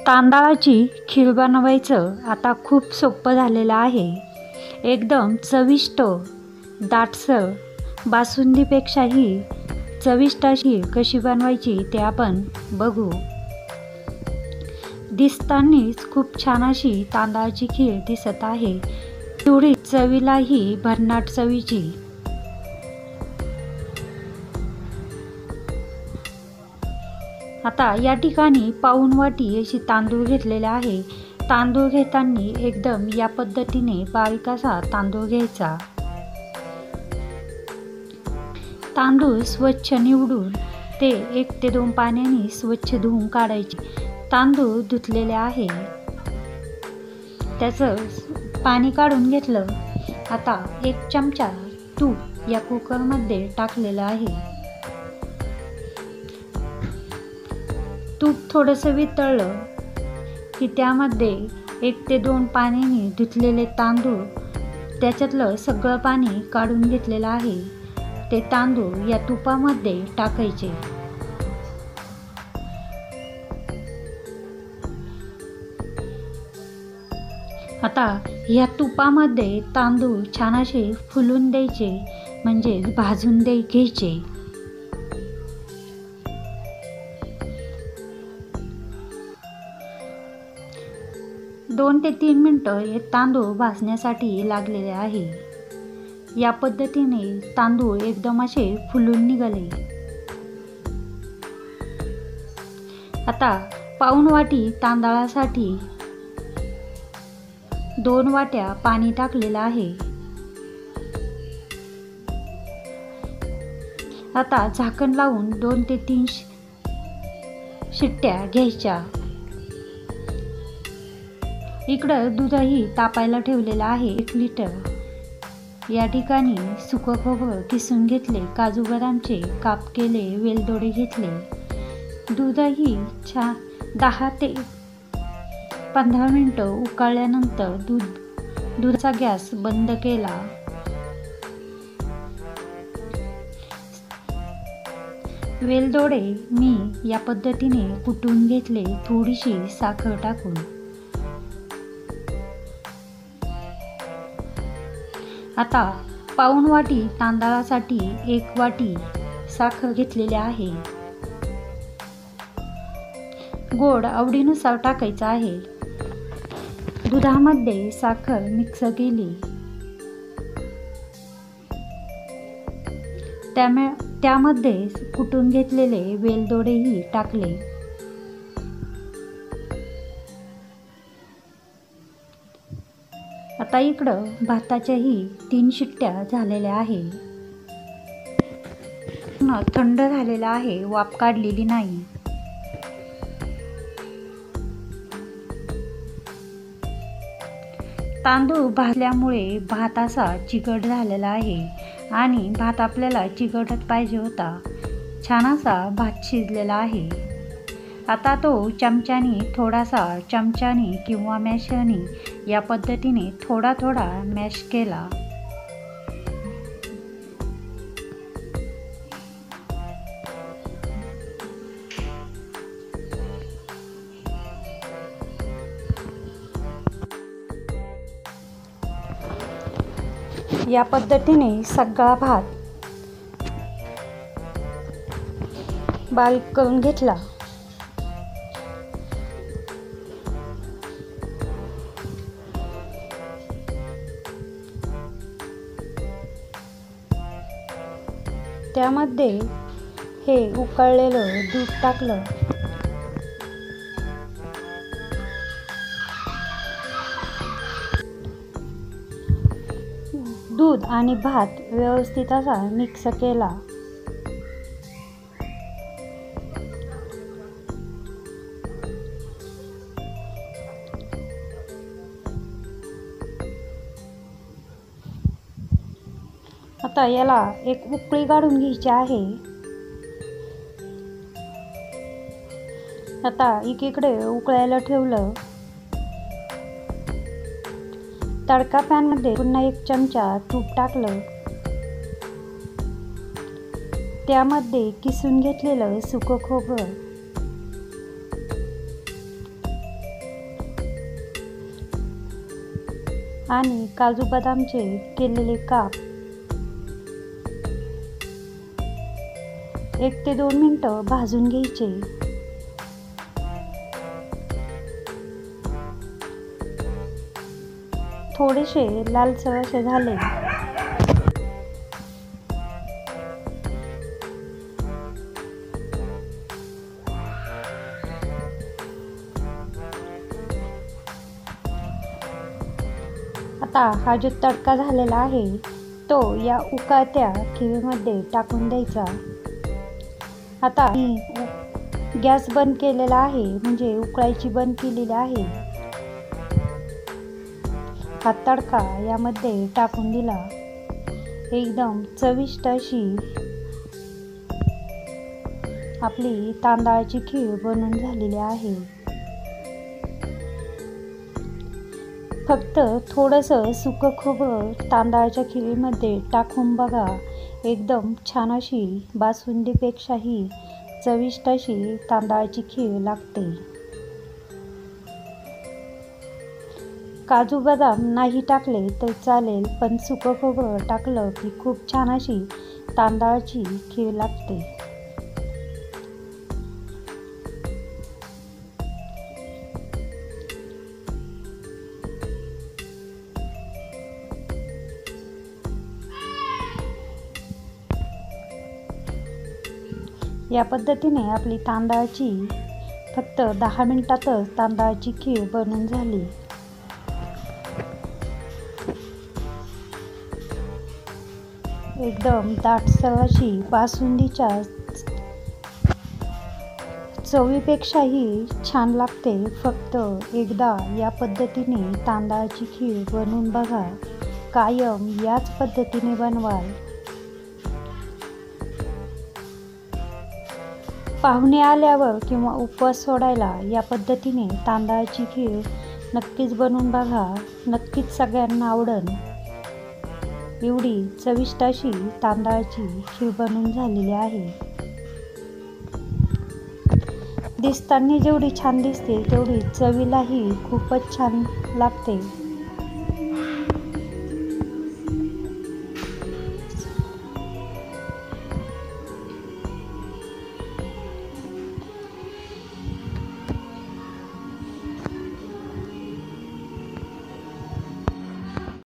तांदळाची खीर बनवायचं आता खूप सोपं झालेलं आहे. एकदम चविष्ट, दाटसर, बासुंदीपेक्षाही चविष्ट अशी कशी बनवायची ते आपण बघू. दिसतानाच खूप छान अशी तांदळाची खीर दिसत आहे. तेवढी चवीलाही भन्नाट चवीची. आता या ठिकाणी पाऊण वाटी अशी तांदूळ घेतलेले आहे. तांदूळ घेताना एकदम या पद्धतीने बारीक असा तांदूळ घ्यायचा. तांदूळ स्वच्छ निवडून ते 1 ते 2 पाण्याने स्वच्छ धुवून काढायचे. तांदूळ धुतलेले आहे, त्याचं पाणी काढून घेतलं. आता 1 चमचा तूप या कुकरमध्ये टाकलेलं आहे. तूप थोडंसं वितळलं की त्यामध्ये 1 ते 2 पाण्याने धुतलेले तांदूळ, त्याच्यातलं सगळं पाणी काढून घेतलेलं आहे, ते तांदूळ या तुपामध्ये टाकायचे. आता या तुपामध्ये तांदूळ छान असे फुलून द्यायचे, म्हणजे भाजून घ्यायचे. दोन ते 3 मिनटं हे तांदूळ भाजण्यासाठी लागलेले आहे. या पद्धतीने तांदूळ एकदम असे फुलून निघाले. आता पाऊण वाटी तांदळासाठी 2 वाट्या पाणी टाकलेलं आहे. आता झाकण लावून 2 ते 3 शिट्ट्या घ्यायच्या. इकडं दूधही तापायला ठेवलेलं आहे 1 लिटर. या ठिकाणी सुकं खोबरं किसून घेतले, काजू बदामचे काप केले, वेलदोडे घेतले. दूधही 10 ते 15 मिनटं उकळल्यानंतर दुधाचा गॅस बंद केला. वेलदोडे मी या पद्धतीने कुटून घेतले, थोडीशी साखर टाकून. आता पाऊण वाटी तांदळासाठी 1 वाटी साखर घेतलेली आहे. गोड आवडीनुसार टाकायचा आहे. दुधामध्ये साखर मिक्स केली, त्यामध्ये कुटून घेतलेले वेलदोडेही टाकले. आता इकडं भाताच्याही 3 शिट्ट्या झालेल्या आहे. थंड झालेला आहे, वाफ काढलेली नाही. तांदूळ भाजल्यामुळे भात असा चिकट झालेला आहे आणि भात आपल्याला चिकटच पाहिजे होता. छान असा भात शिजलेला आहे. आता तो चमच्याने किंवा मॅशरने या पद्धतीने थोडा मॅश केला. या पद्धतीने सगळा भात बारीक करून घेतला. त्यामध्ये हे उकळलेलं दूध टाकलं. दूध आणि भात व्यवस्थित असा मिक्स केला. आता याला 1 उकळी काढून घ्यायची आहे. आता एकीकडे उकळायला ठेवलं. तडका पॅनमध्ये पुन्हा 1 चमचा तूप टाकलं. त्यामध्ये किसून घेतलेलं सुकं खोबरं, आणि काजू बदामचे केलेले काप 1 ते 2 मिनिटं भाजून घ्यायचे. थोडेसे लालसर असे झाले आता हा जो तडका झालेला आहे तो या उकळत्या खिरीमध्ये टाकून द्यायचा. आता मी गॅस बंद केलेला आहे, म्हणजे उकळायची बंद केलेली आहे. हा तडका यामध्ये टाकून दिला. एकदम चविष्ट अशी आपली तांदळाची खीर बनून झालेली आहे. फक्त थोडंसं सुकं खोबरं तांदळाच्या खिरीमध्ये टाकून बघा, एकदम छान अशी बासुंदीपेक्षाही चविष्ट अशी तांदळाची खीर लागते. काजू बदाम नाही टाकले तर चालेल, पण सुकं खोबरं टाकलं की खूप छान अशी तांदळाची खीर लागते. या पद्धतीने आपली तांदळाची फक्त 10 मिनिटातच तांदळाची खीर बनून झाली. एकदम दाटसर अशी बासुंदीच्या चवीपेक्षाही छान लागते. फक्त एकदा या पद्धतीने तांदळाची खीर बनवून बघा. कायम याच पद्धतीने बनवाल. पाहुणे आल्यावर किंवा उपवास सोडायला या पद्धतीने तांदळाची खीर नक्कीच बनवून बघा. नक्कीच सगळ्यांना आवडेल. एवढी चविष्ट अशी तांदळाची खीर बनवून झालेली आहे. दिसताना जेवढी छान दिसते तेवढी चवीलाही खूपच छान लागते.